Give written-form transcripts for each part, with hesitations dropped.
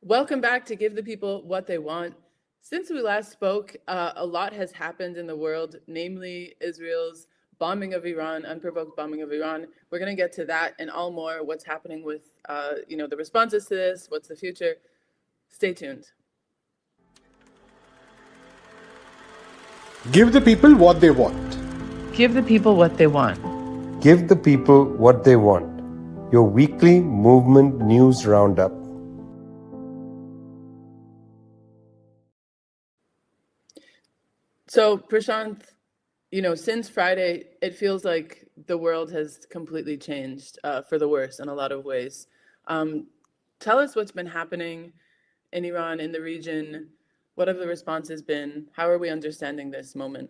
Welcome back to Give the People What They Want. Since we last spoke, a lot has happened in the world, namely Israel's bombing of Iran, unprovoked bombing of Iran. We're going to get to that and all more. What's happening with, the responses to this? What's the future? Stay tuned. Give the people what they want. Give the people what they want. Give the people what they want. Your weekly movement news roundup. So, Prasanth, since Friday, it feels like the world has completely changed for the worse in a lot of ways. Tell us what's been happening in Iran, in the region. What have the responses been? How are we understanding this moment?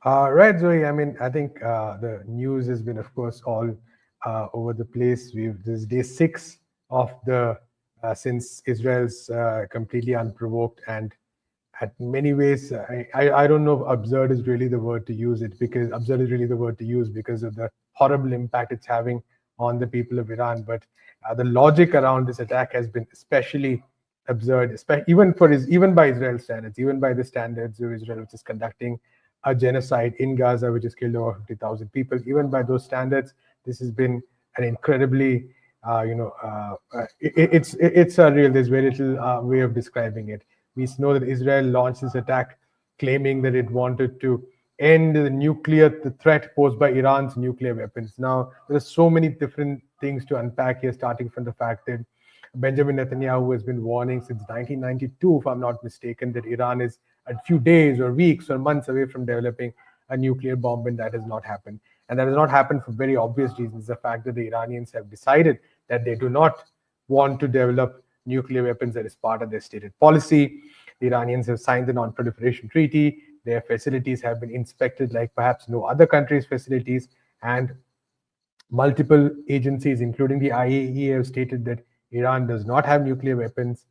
Right, Zoe. I think the news has been, of course, all over the place. This is day 6 of the since Israel's completely unprovoked, and at many ways, I don't know if absurd is really the word to use because of the horrible impact it's having on the people of Iran. But the logic around this attack has been especially absurd, even by Israel's standards, even by the standards of Israel, which is conducting a genocide in Gaza, which has killed over 50,000 people. Even by those standards, this has been an incredibly, it's surreal. There's very little way of describing it. We know that Israel launched this attack claiming that it wanted to end the threat posed by Iran's nuclear weapons. Now, there are so many different things to unpack here, starting from the fact that Benjamin Netanyahu has been warning since 1992, if I'm not mistaken, that Iran is a few days or weeks or months away from developing a nuclear bomb, and that has not happened. And that has not happened for very obvious reasons. The fact that the Iranians have decided that they do not want to develop nuclear weapons that is part of their stated policy. The Iranians have signed the non-proliferation treaty. Their facilities have been inspected like perhaps no other country's facilities. And multiple agencies, including the IAEA, have stated that Iran does not have nuclear weapons.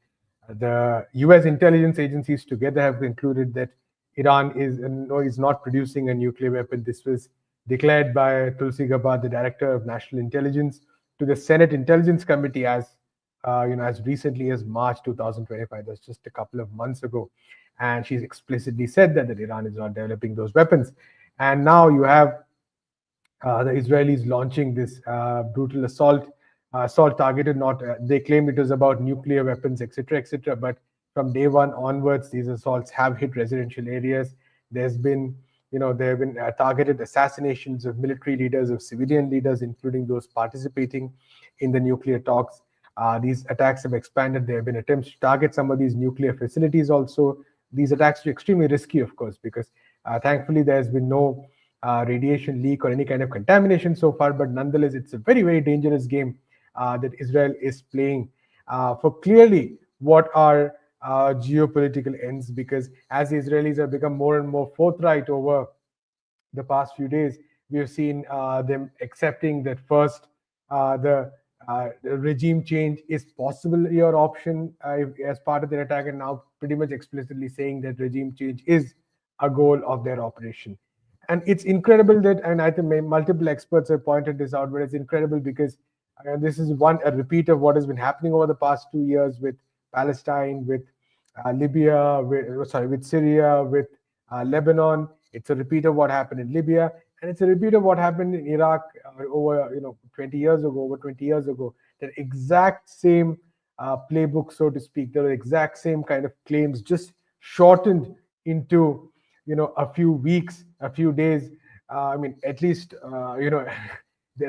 The US intelligence agencies together have concluded that Iran is not producing a nuclear weapon. This was declared by Tulsi Gabbard, the director of national intelligence, to the Senate Intelligence Committee as recently as March 2025. That's just a couple of months ago. And she's explicitly said that Iran is not developing those weapons. And now you have the Israelis launching this brutal assault targeted they claim it was about nuclear weapons, etc. But from day one onwards, these assaults have hit residential areas. There have been targeted assassinations of military leaders, of civilian leaders, including those participating in the nuclear talks. These attacks have expanded. There have been attempts to target some of these nuclear facilities also. These attacks are extremely risky, of course, because thankfully there has been no radiation leak or any kind of contamination so far. But nonetheless, it's a very, very dangerous game that Israel is playing for clearly what are geopolitical ends, because as the Israelis have become more and more forthright over the past few days, we have seen them accepting that first the regime change is possibly your option as part of their attack, and now pretty much explicitly saying that regime change is a goal of their operation. And it's incredible that, and I think multiple experts have pointed this out, but it's incredible because this is a repeat of what has been happening over the past 2 years with Palestine, with Libya, with Syria, with Lebanon. It's a repeat of what happened in Libya, and it's a repeat of what happened in Iraq over 20 years ago. The exact same playbook, so to speak. The exact same kind of claims, just shortened into a few weeks, a few days. At least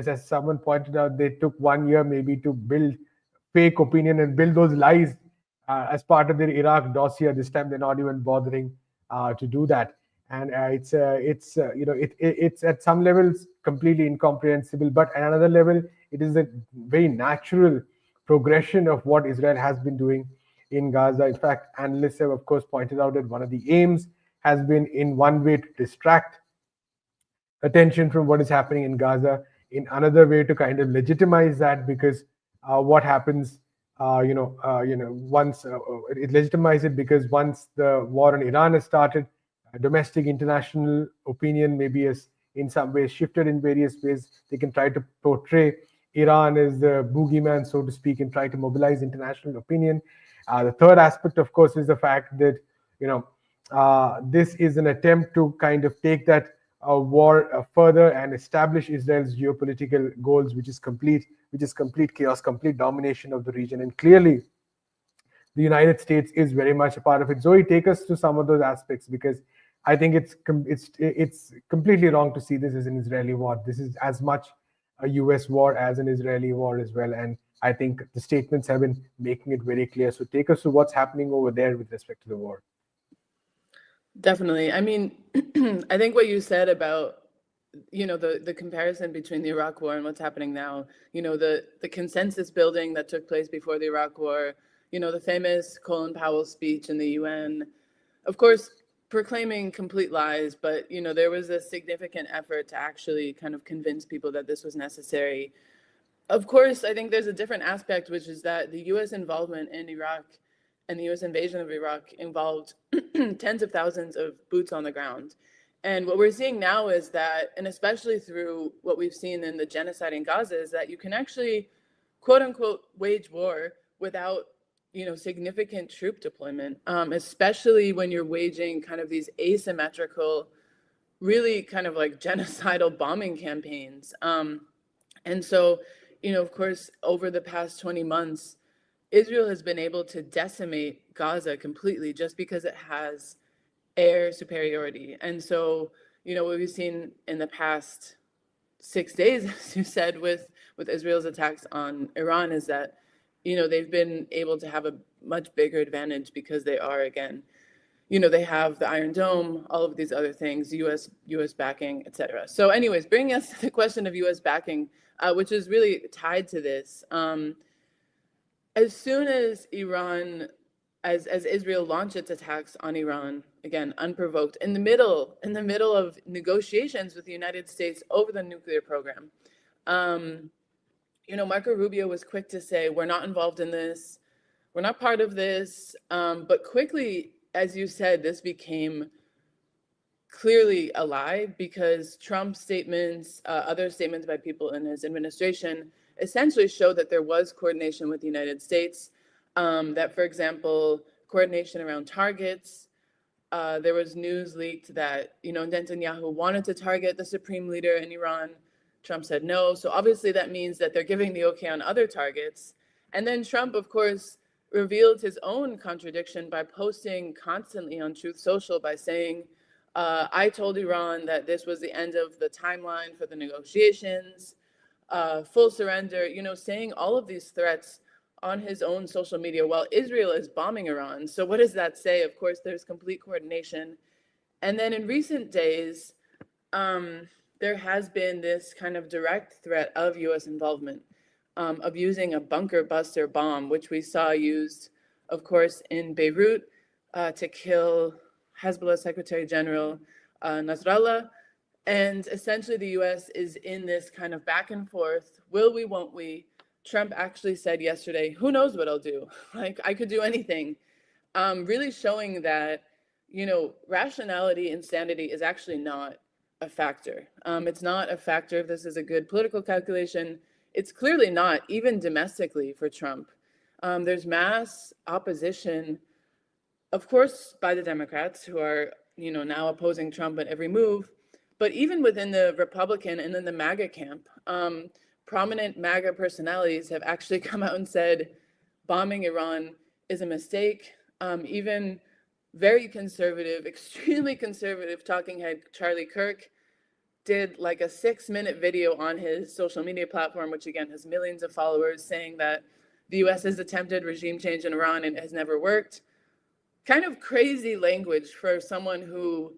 as someone pointed out, they took 1 year maybe to build fake opinion and build those lies as part of their Iraq dossier. This time they're not even bothering to do that. And it's at some levels completely incomprehensible, but at another level, it is a very natural progression of what Israel has been doing in Gaza. In fact, analysts have, of course, pointed out that one of the aims has been, in one way, to distract attention from what is happening in Gaza, in another way to kind of legitimize that, because what happens, once it legitimizes it, because once the war on Iran has started, domestic international opinion maybe has in some ways shifted in various ways. They can try to portray Iran is the boogeyman, so to speak, and try to mobilize international opinion. The third aspect, of course, is the fact that this is an attempt to kind of take that war further and establish Israel's geopolitical goals, which is complete chaos, complete domination of the region. And clearly, the United States is very much a part of it. Zoe, take us to some of those aspects, because I think it's completely wrong to see this as an Israeli war. This is as much a US war as an Israeli war as well. And I think the statements have been making it very clear. So take us to what's happening over there with respect to the war. Definitely. I mean, I think what you said about, the comparison between the Iraq War and what's happening now, the consensus building that took place before the Iraq War, the famous Colin Powell speech in the UN, of course, proclaiming complete lies, but, there was a significant effort to actually kind of convince people that this was necessary. Of course, I think there's a different aspect, which is that the US involvement in Iraq and the US invasion of Iraq involved tens of thousands of boots on the ground. And what we're seeing now is that, and especially through what we've seen in the genocide in Gaza, is that you can actually, quote unquote, wage war without, significant troop deployment, especially when you're waging kind of these asymmetrical, really kind of like genocidal bombing campaigns. And so, of course, over the past 20 months, Israel has been able to decimate Gaza completely just because it has air superiority. And so, what we've seen in the past 6 days, as you said, with Israel's attacks on Iran is that, they've been able to have a much bigger advantage because they are, again, they have the Iron Dome, all of these other things, US backing, et cetera. So anyways, bringing us to the question of US backing, which is really tied to this. As soon as as Israel launched its attacks on Iran, again, unprovoked, in the middle of negotiations with the United States over the nuclear program, Marco Rubio was quick to say, we're not involved in this, we're not part of this, but quickly, as you said, this became clearly a lie, because Trump's statements, other statements by people in his administration, essentially showed that there was coordination with the United States, that, for example, coordination around targets. There was news leaked that, Netanyahu wanted to target the supreme leader in Iran. Trump said no. So obviously that means that they're giving the okay on other targets. And then Trump, of course, revealed his own contradiction by posting constantly on Truth Social by saying, I told Iran that this was the end of the timeline for the negotiations, full surrender, saying all of these threats on his own social media while Israel is bombing Iran. So what does that say? Of course, there's complete coordination. And then in recent days, there has been this kind of direct threat of US involvement, of using a bunker buster bomb, which we saw used, of course, in Beirut to kill Hezbollah Secretary General Nasrallah. And essentially the US is in this kind of back and forth, will we, won't we? Trump actually said yesterday, who knows what I'll do? Like, I could do anything. Really showing that, rationality and sanity is actually not a factor. It's not a factor if this is a good political calculation. It's clearly not, even domestically for Trump. There's mass opposition, of course, by the Democrats who are, now opposing Trump at every move. But even within the Republican and then the MAGA camp, prominent MAGA personalities have actually come out and said bombing Iran is a mistake. Even very conservative, extremely conservative talking head Charlie Kirk did like a 6-minute video on his social media platform, which again has millions of followers, saying that the US has attempted regime change in Iran and it has never worked. Kind of crazy language for someone who,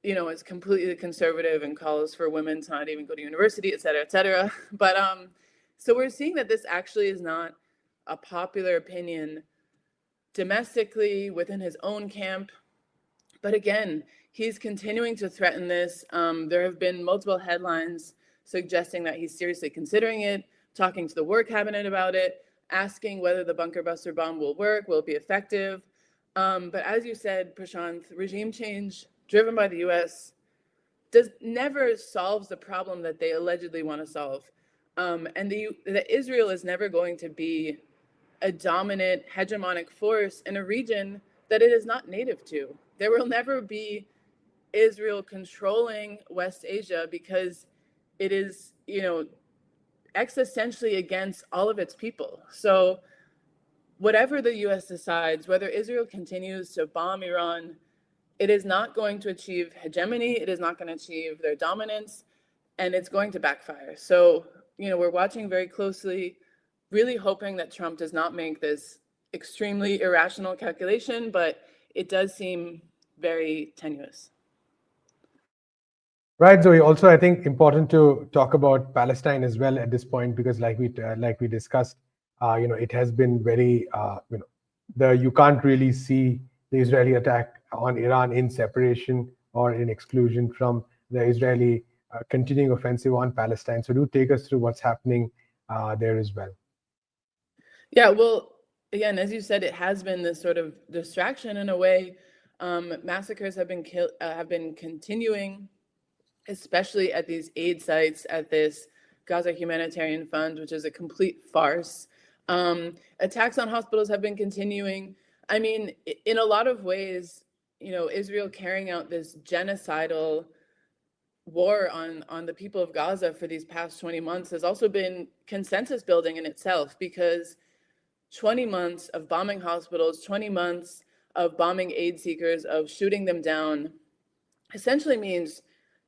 is completely conservative and calls for women to not even go to university, et cetera, et cetera. But so we're seeing that this actually is not a popular opinion domestically within his own camp. But again, he's continuing to threaten this. There have been multiple headlines suggesting that he's seriously considering it, talking to the War Cabinet about it, asking whether the bunker buster bomb will work, will it be effective. But as you said, Prasanth, regime change driven by the US never solves the problem that they allegedly want to solve. and that Israel is never going to be a dominant hegemonic force in a region that it is not native to. There will never be Israel controlling West Asia because it is, existentially against all of its people. So whatever the US decides, whether Israel continues to bomb Iran, it is not going to achieve hegemony, it is not going to achieve their dominance, and it's going to backfire. So, we're watching very closely, really hoping that Trump does not make this extremely irrational calculation, but it does seem very tenuous. Right, Zoe. Also, I think important to talk about Palestine as well at this point, because like we discussed, it has been very, you can't really see the Israeli attack on Iran in separation or in exclusion from the Israeli continuing offensive on Palestine. So do take us through what's happening there as well. Yeah, well, again, as you said, it has been this sort of distraction in a way. Massacres have been continuing, especially at these aid sites, at this Gaza Humanitarian Fund, which is a complete farce. Attacks on hospitals have been continuing. I mean, in a lot of ways, Israel carrying out this genocidal war on the people of Gaza for these past 20 months has also been consensus building in itself, because 20 months of bombing hospitals, 20 months of bombing aid seekers, of shooting them down, essentially means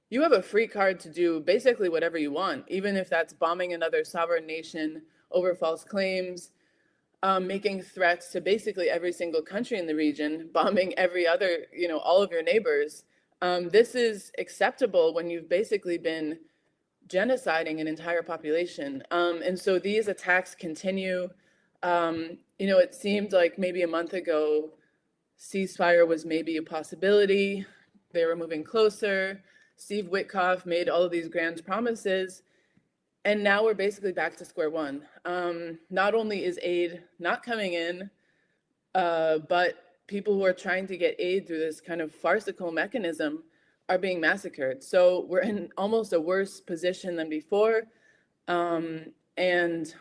you have a free card to do basically whatever you want, even if that's bombing another sovereign nation over false claims, making threats to basically every single country in the region, bombing every other, all of your neighbors. This is acceptable when you've basically been genociding an entire population. And so these attacks continue. It seemed like maybe a month ago, ceasefire was maybe a possibility. They were moving closer. Steve Witkoff made all of these grand promises. And now we're basically back to square one. Not only is aid not coming in, but people who are trying to get aid through this kind of farcical mechanism are being massacred. So we're in almost a worse position than before. And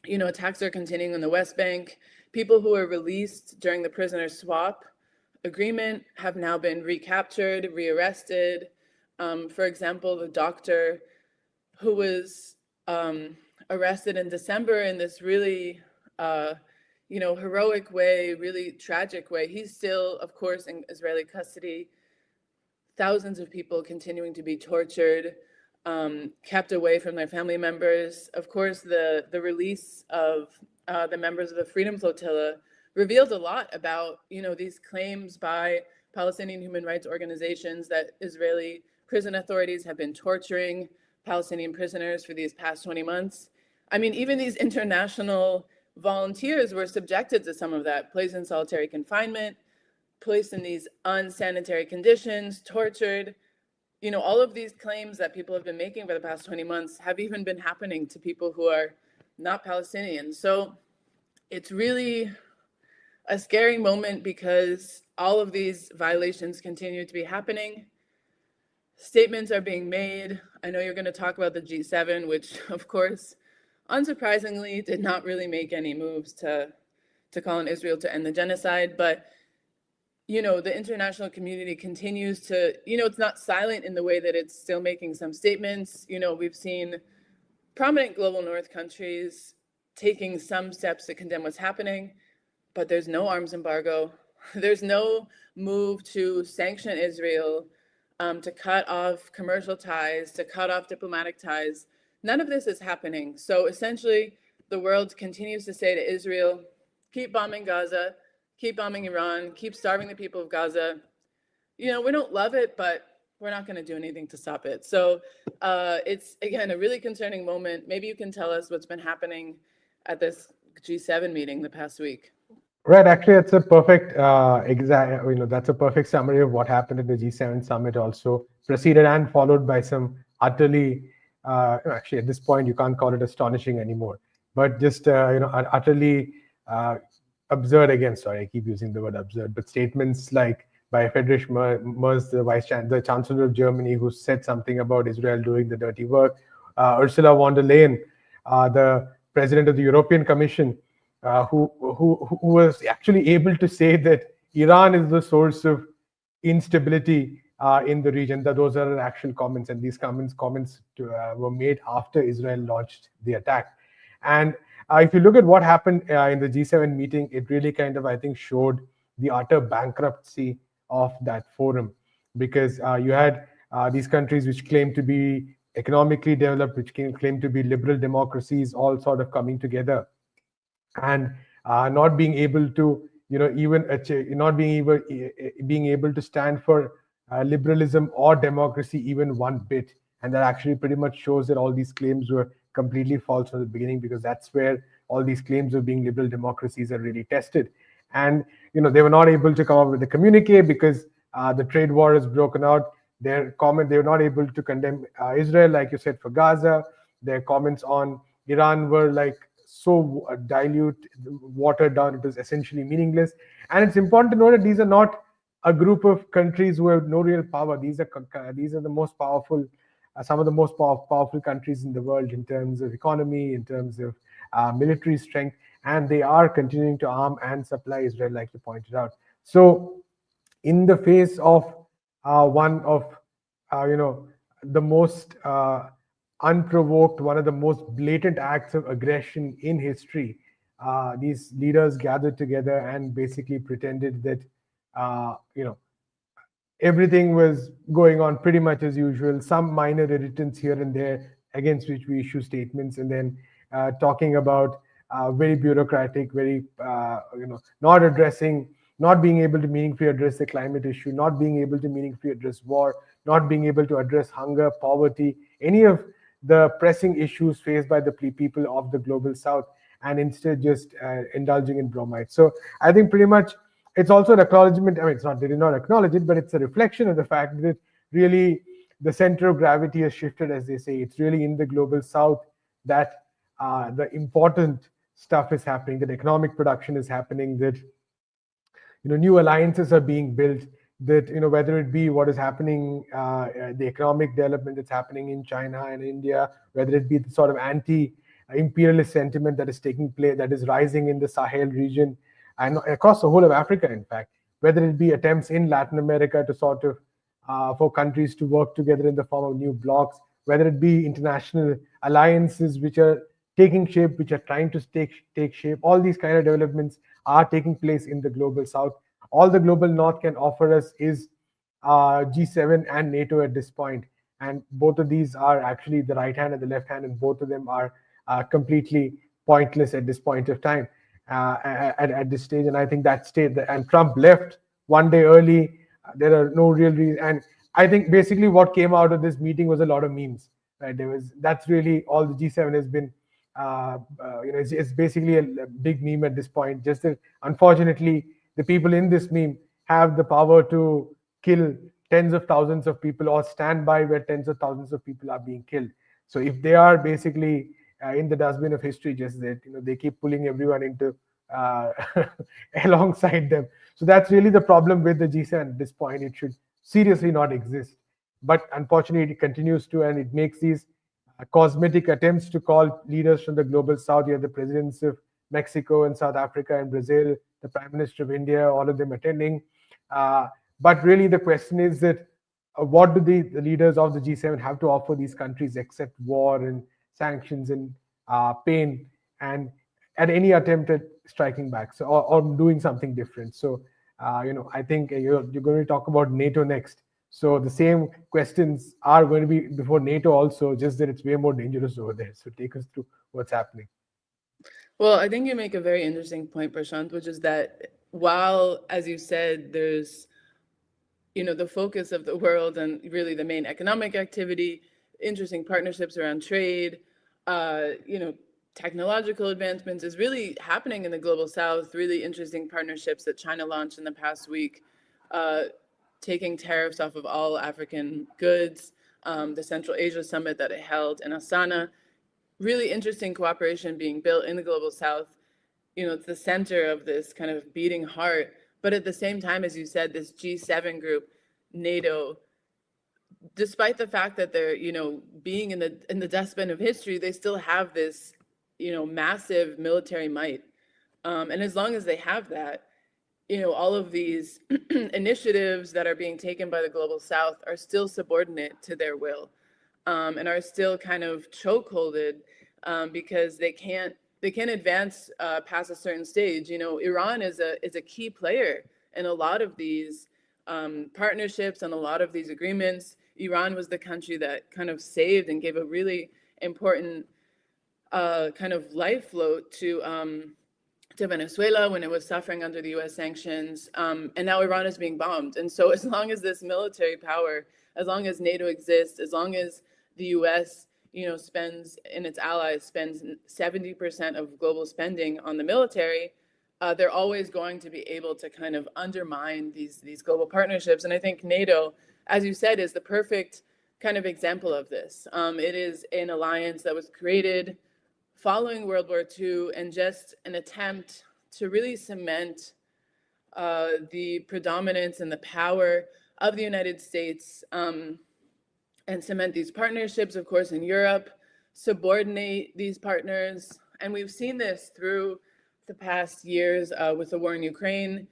attacks are continuing on the West Bank. People who were released during the prisoner swap agreement have now been recaptured, rearrested. For example, the doctor who was arrested in December in this really, heroic way, really tragic way, he's still, of course, in Israeli custody. Thousands of people continuing to be tortured, kept away from their family members. Of course, the release of the members of the Freedom Flotilla revealed a lot about, these claims by Palestinian human rights organizations that Israeli prison authorities have been torturing Palestinian prisoners for these past 20 months. I mean, even these international volunteers were subjected to some of that, placed in solitary confinement, placed in these unsanitary conditions, tortured. All of these claims that people have been making for the past 20 months have even been happening to people who are not Palestinian. So it's really a scary moment because all of these violations continue to be happening. Statements are being made. I know you're going to talk about the G7, which, of course, unsurprisingly, did not really make any moves to call on Israel to end the genocide. But, the international community continues to, it's not silent in the way that it's still making some statements. We've seen prominent global north countries taking some steps to condemn what's happening, but there's no arms embargo. There's no move to sanction Israel, to cut off commercial ties, to cut off diplomatic ties. None of this is happening. So essentially, the world continues to say to Israel, keep bombing Gaza, keep bombing Iran, keep starving the people of Gaza. We don't love it, but we're not going to do anything to stop it. So it's, again, a really concerning moment. Maybe you can tell us what's been happening at this G7 meeting the past week. Right. Actually, it's a perfect that's a perfect summary of what happened at the G7 summit. Also preceded and followed by some utterly, actually at this point you can't call it astonishing anymore, but just utterly absurd. Again, sorry, I keep using the word absurd, but statements like by Friedrich Merz, the Chancellor of Germany, who said something about Israel doing the dirty work, Ursula von der Leyen, the president of the European Commission, who was actually able to say that Iran is the source of instability in the region. That those are her actual comments, and these comments were made after Israel launched the attack. And if you look at what happened in the G7 meeting, it really kind of, I think, showed the utter bankruptcy of that forum, because you had these countries which claim to be economically developed, which claim to be liberal democracies, all sort of coming together and not being able to, even not being able to stand for liberalism or democracy even one bit. And that actually pretty much shows that all these claims were completely false from the beginning, because that's where all these claims of being liberal democracies are really tested. And they were not able to come up with a communique because the trade war has broken out. They were not able to condemn Israel, like you said, for Gaza. Their comments on Iran were like so dilute, watered down, it was essentially meaningless. And it's important to know that these are not a group of countries who have no real power. These are the most powerful, some of the most powerful countries in the world in terms of economy, in terms of military strength, and they are continuing to arm and supply Israel, like you pointed out. So, in the face of one of the most unprovoked, one of the most blatant acts of aggression in history, these leaders gathered together and basically pretended that everything was going on pretty much as usual. Some minor irritants here and there against which we issue statements, and then talking about very bureaucratic, very not being able to meaningfully address the climate issue, not being able to meaningfully address war, not being able to address hunger, poverty, any of the pressing issues faced by the people of the global south, and instead just indulging in bromide. So I think pretty much it's also an acknowledgement. I mean, they did not acknowledge it, but it's a reflection of the fact that really the center of gravity has shifted, as they say. It's really in the global south that the important stuff is happening, that economic production is happening, that new alliances are being built, that whether it be what is happening, the economic development that's happening in China and India, whether it be the sort of anti-imperialist sentiment that is taking place, that is rising in the Sahel region and across the whole of Africa, in fact, whether it be attempts in Latin America to sort of for countries to work together in the form of new blocs, whether it be international alliances which are taking shape, which are trying to take shape. All these kind of developments are taking place in the global south. All the global north can offer us is G7 and NATO at this point. And both of these are actually the right hand and the left hand, and both of them are completely pointless at this point of time, at this stage. And I think that state, and Trump left one day early. There are no real reason. And I think basically what came out of this meeting was a lot of memes. Right? That's really all the G7 has been. It's basically a big meme at this point. Just that, unfortunately, the people in this meme have the power to kill tens of thousands of people or stand by where tens of thousands of people are being killed. So if they are basically in the dustbin of history, just that they keep pulling everyone into alongside them. So that's really the problem with the G7 at this point. It should seriously not exist, but unfortunately, it continues to, and it makes these cosmetic attempts to call leaders from the global south. You have the presidents of Mexico and South Africa and Brazil, the Prime Minister of India, all of them attending. But really the question is that what do the leaders of the G7 have to offer these countries except war and sanctions and pain and any attempt at striking back, so or doing something different. So I think you're going to talk about NATO next. So the same questions are going to be before NATO also, just that it's way more dangerous over there. So take us through what's happening. Well, I think you make a very interesting point, Prasanth, which is that while, as you said, there's, the focus of the world and really the main economic activity, interesting partnerships around trade, technological advancements is really happening in the global south, really interesting partnerships that China launched in the past week, taking tariffs off of all African goods, the Central Asia Summit that it held in Astana, really interesting cooperation being built in the global south. It's the center of this kind of beating heart. But at the same time, as you said, this G7 group, NATO, despite the fact that they're, being in the dustbin of history, they still have this, massive military might. And as long as they have that, all of these initiatives that are being taken by the global South are still subordinate to their will, and are still kind of chokeholded, because they can't advance past a certain stage. Iran is a key player in a lot of these partnerships and a lot of these agreements. Iran was the country that kind of saved and gave a really important kind of life float to Venezuela when it was suffering under the US sanctions. And now Iran is being bombed. And so as long as this military power, as long as NATO exists, as long as the US, spends, and its allies spends 70% of global spending on the military, they're always going to be able to kind of undermine these global partnerships. And I think NATO, as you said, is the perfect kind of example of this. It is an alliance that was created following World War II, and just an attempt to really cement the predominance and the power of the United States, and cement these partnerships, of course, in Europe, subordinate these partners. And we've seen this through the past years with the war in Ukraine.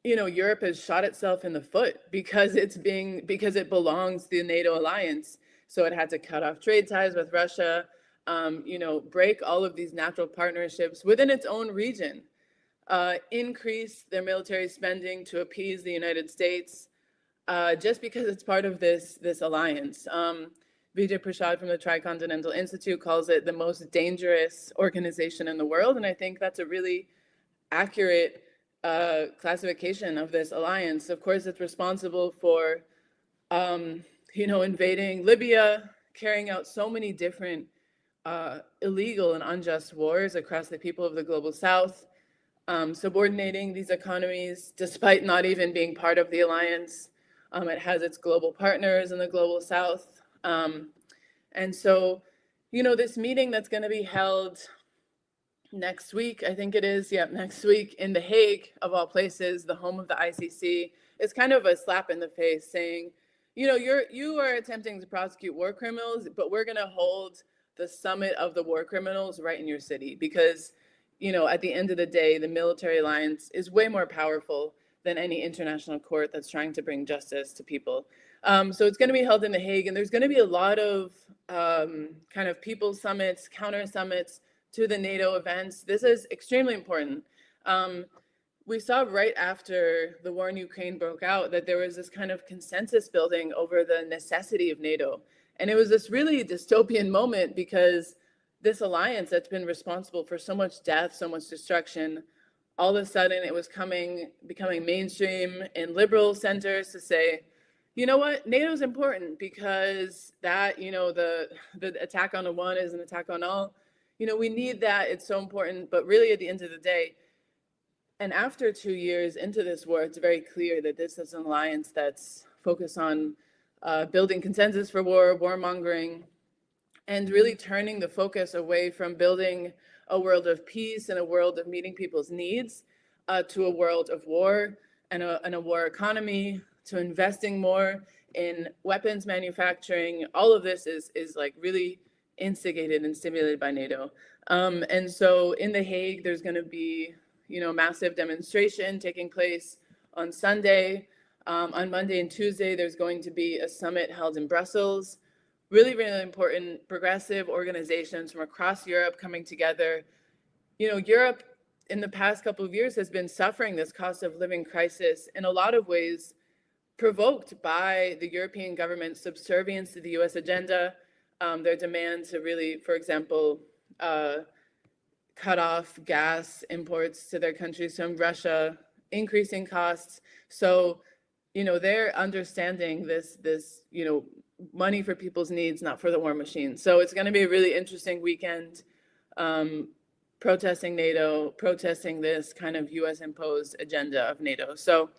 Europe has shot itself in the foot because it belongs to the NATO alliance. So it had to cut off trade ties with Russia, break all of these natural partnerships within its own region, increase their military spending to appease the United States, just because it's part of this alliance. Vijay Prashad from the Tricontinental Institute calls it the most dangerous organization in the world, and I think that's a really accurate classification of this alliance. Of course, it's responsible for, invading Libya, carrying out so many different illegal and unjust wars across the people of the global South, subordinating these economies despite not even being part of the alliance. It has its global partners in the global South. And so, this meeting that's going to be held next week, I think it is, next week in The Hague, of all places, the home of the ICC, is kind of a slap in the face saying, you are attempting to prosecute war criminals, but we're going to hold the summit of the war criminals right in your city, because, at the end of the day, the military alliance is way more powerful than any international court that's trying to bring justice to people. So it's going to be held in The Hague, and there's going to be a lot of kind of people summits, counter summits to the NATO events. This is extremely important. We saw right after the war in Ukraine broke out that there was this kind of consensus building over the necessity of NATO. And it was this really dystopian moment, because this alliance that's been responsible for so much death, so much destruction, all of a sudden it was becoming mainstream in liberal centers to say, you know what, NATO is important because that, the attack on the one is an attack on all. We need that, it's so important. But really at the end of the day, and after 2 years into this war, it's very clear that this is an alliance that's focused on building consensus for war, warmongering, and really turning the focus away from building a world of peace and a world of meeting people's needs to a world of war and a war economy, to investing more in weapons manufacturing. All of this is like really instigated and stimulated by NATO. And so in The Hague, there's going to be, massive demonstration taking place on Sunday. On Monday and Tuesday, there's going to be a summit held in Brussels. Really, really important progressive organizations from across Europe coming together. Europe in the past couple of years has been suffering this cost of living crisis in a lot of ways, provoked by the European government's subservience to the US agenda, their demand to really, for example, cut off gas imports to their countries from Russia, increasing costs. So, they're understanding this, money for people's needs, not for the war machine. So it's going to be a really interesting weekend, protesting NATO, protesting this kind of US imposed agenda of NATO. So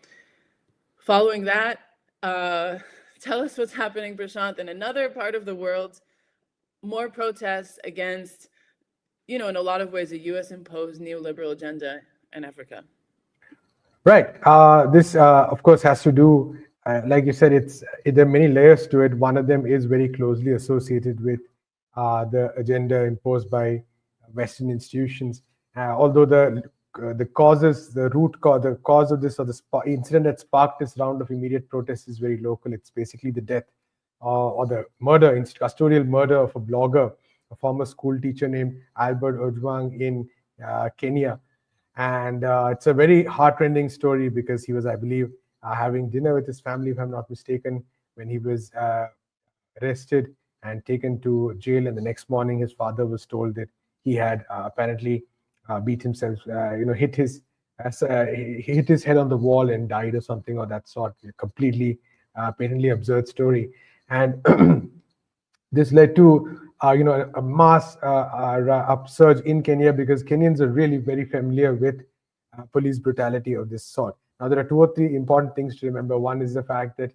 following that, tell us what's happening, Prashant, in another part of the world, more protests against, in a lot of ways, a US imposed neoliberal agenda in Africa. Right. This, of course, has to do like you said, there are many layers to it. One of them is very closely associated with the agenda imposed by Western institutions. Although the causes, the cause of this, or the incident that sparked this round of immediate protests is very local. It's basically the death or the murder, custodial murder of a blogger, a former school teacher named Albert Ojwang in Kenya. And it's a very heartrending story because he was, I believe, having dinner with his family, if I'm not mistaken, when he was arrested and taken to jail. And the next morning, his father was told that he had apparently beat himself, hit his he hit his head on the wall and died or something of that sort. A completely patently absurd story. And this led to a mass upsurge in Kenya because Kenyans are really very familiar with police brutality of this sort. Now, there are two or three important things to remember. One is the fact that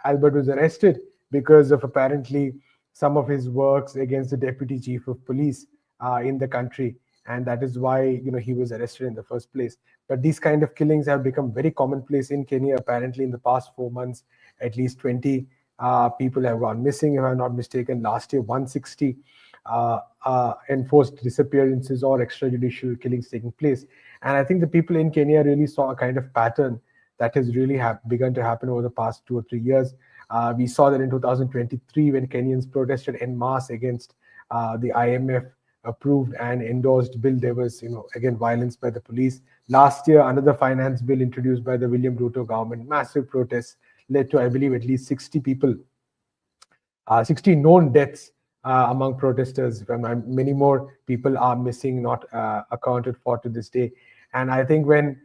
Albert was arrested because of apparently some of his works against the deputy chief of police in the country, and that is why he was arrested in the first place. But these kind of killings have become very commonplace in Kenya. Apparently, in the past 4 months, at least 20 people have gone missing, if I'm not mistaken. Last year, 160 enforced disappearances or extrajudicial killings taking place. And I think the people in Kenya really saw a kind of pattern that has really begun to happen over the past 2 or 3 years. We saw that in 2023 when Kenyans protested en masse against the IMF approved and endorsed bill. There was, again, violence by the police. Last year, another finance bill introduced by the William Ruto government, massive protests led to, I believe, at least 60 people, 60 known deaths among protesters. Many more people are missing, not accounted for to this day. And I think when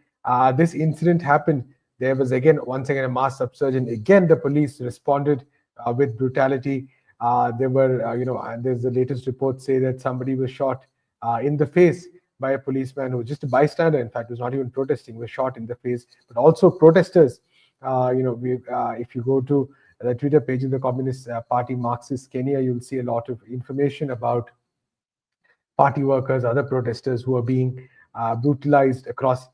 this incident happened, there was once again a mass upsurge, and again the police responded with brutality. There were, there's the latest reports say that somebody was shot in the face by a policeman who was just a bystander. In fact, was not even protesting, was shot in the face. But also protesters. If you go to the Twitter page of the Communist Party Marxist Kenya, you'll see a lot of information about party workers, other protesters who are being brutalized across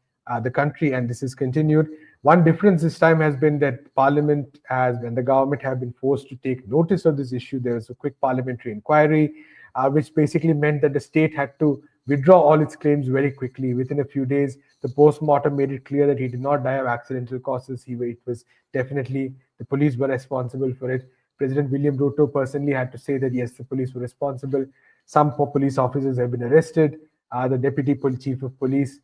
the country, and this is continued. One difference this time has been that Parliament and the government have been forced to take notice of this issue. There was a quick parliamentary inquiry, which basically meant that the state had to withdraw all its claims very quickly. Within a few days, the post-mortem made it clear that he did not die of accidental causes. It was definitely the police were responsible for it. President William Ruto personally had to say that yes, the police were responsible. Some police officers have been arrested. The deputy chief of police,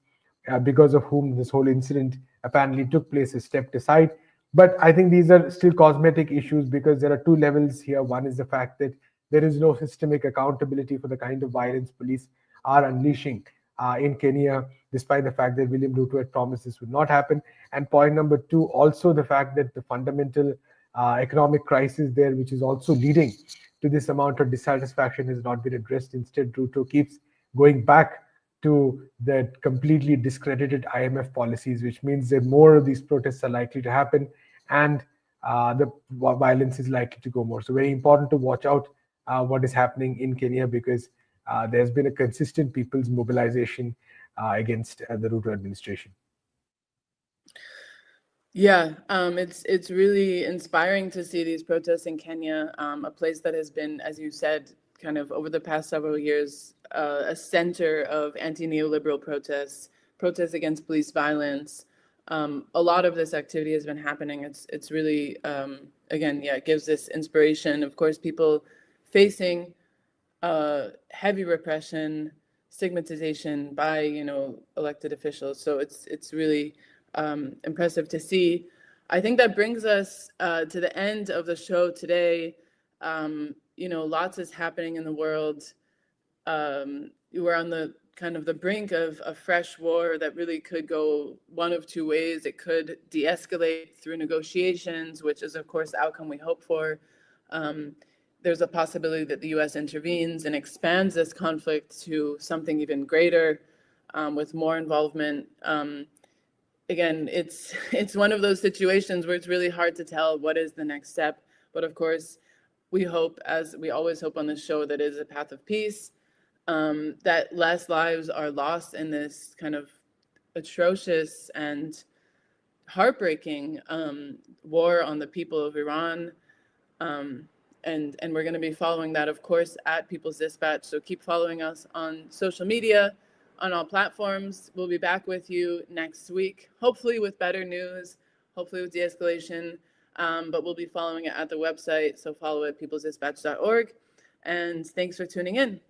because of whom this whole incident apparently took place, has stepped aside. But I think these are still cosmetic issues because there are two levels here. One is the fact that there is no systemic accountability for the kind of violence police are unleashing in Kenya, despite the fact that William Ruto had promised this would not happen. And point number two, also the fact that the fundamental economic crisis there, which is also leading to this amount of dissatisfaction, has not been addressed. Instead, Ruto keeps going back to the completely discredited IMF policies, which means that more of these protests are likely to happen and the violence is likely to go more. So very important to watch out what is happening in Kenya because there's been a consistent people's mobilization against the Ruto administration. Yeah, it's really inspiring to see these protests in Kenya, a place that has been, as you said, kind of over the past several years, a center of anti-neoliberal protests against police violence. A lot of this activity has been happening. It's really, again, it gives this inspiration. Of course, people facing heavy repression, stigmatization by, elected officials. So it's really impressive to see. I think that brings us to the end of the show today. Lots is happening in the world. We're on the brink of a fresh war that really could go one of two ways. It could de-escalate through negotiations, which is, of course, the outcome we hope for. There's a possibility that the U.S. intervenes and expands this conflict to something even greater, with more involvement. Again, it's one of those situations where it's really hard to tell what is the next step. But of course, we hope, as we always hope on this show, that it is a path of peace, that less lives are lost in this kind of atrocious and heartbreaking war on the people of Iran. And we're going to be following that, of course, at People's Dispatch. So keep following us on social media, on all platforms. We'll be back with you next week, hopefully with better news, hopefully with de-escalation. But we'll be following it at the website. So follow it, peoplesdispatch.org. And thanks for tuning in.